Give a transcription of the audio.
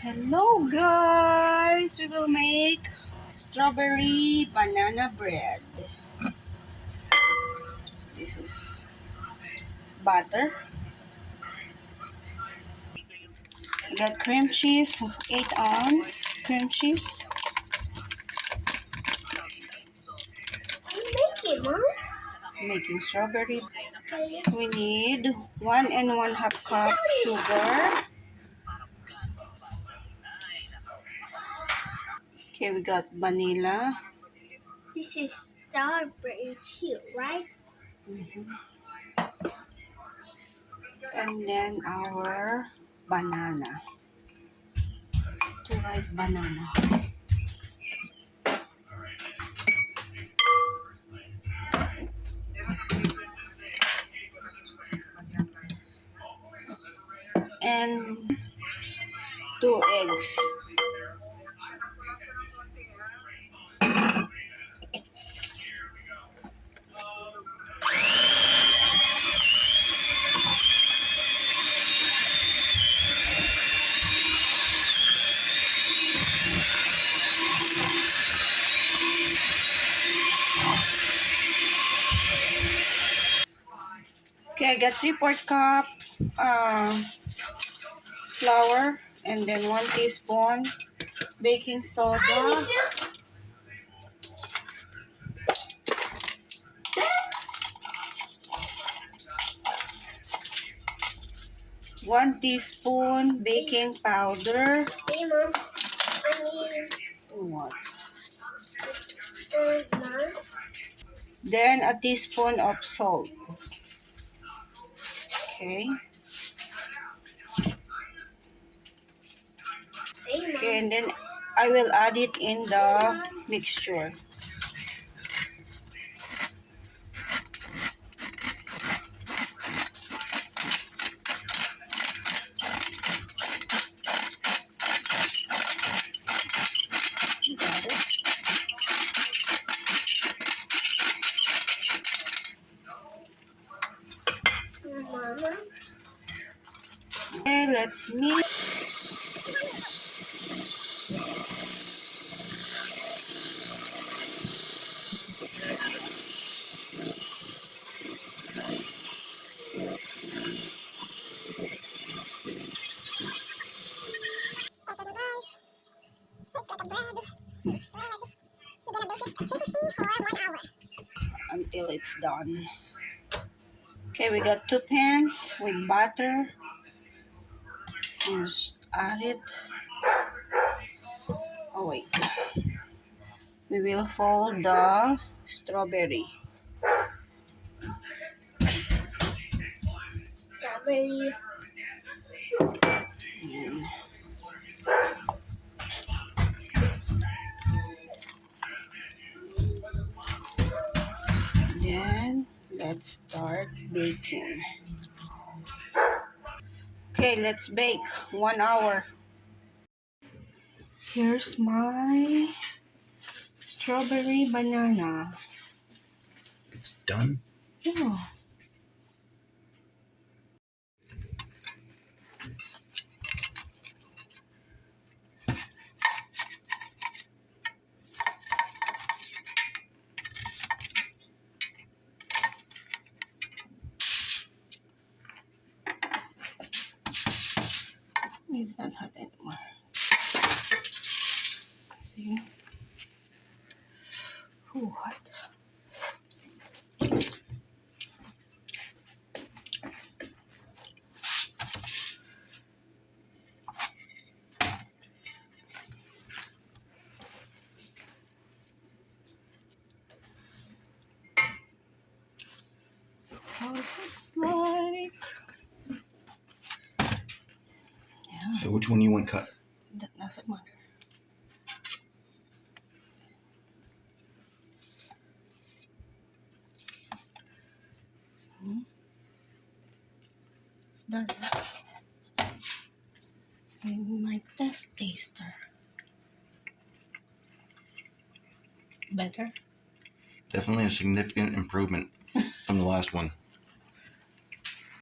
Hello guys! We will make strawberry banana bread. So this is butter. I got cream cheese, 8-ounce cream cheese. Making strawberry. We need 1 1/2 cup sugar. Okay, we got vanilla. This is strawberry too, right? And then our banana. 2 ripe banana. And 2 eggs. Okay, I got 3/4 cup flour, and then 1 teaspoon baking soda. One teaspoon baking powder. Hey, Mom. What? Mom. Then a teaspoon of salt. Okay. Hey, Mom. Okay, and then I will add it in the mixture. Got it. Mama. Okay, let's mix. Ito na guys. So it's like a bread. It's bread. We're gonna bake it 350 for 1 hour. Until it's done. Okay, we got 2 pans with butter. Just add it. Oh wait. We will fold the strawberry. Strawberry. Then let's start baking. Okay, let's bake 1 hour. Here's my strawberry banana. It's done? Yeah. It's not hot anymore. See? Ooh, hot. That's how it looks like. Yeah, So which one you want cut? that doesn't matter. It's done. And my test taster. Better? Definitely a significant improvement from the last one.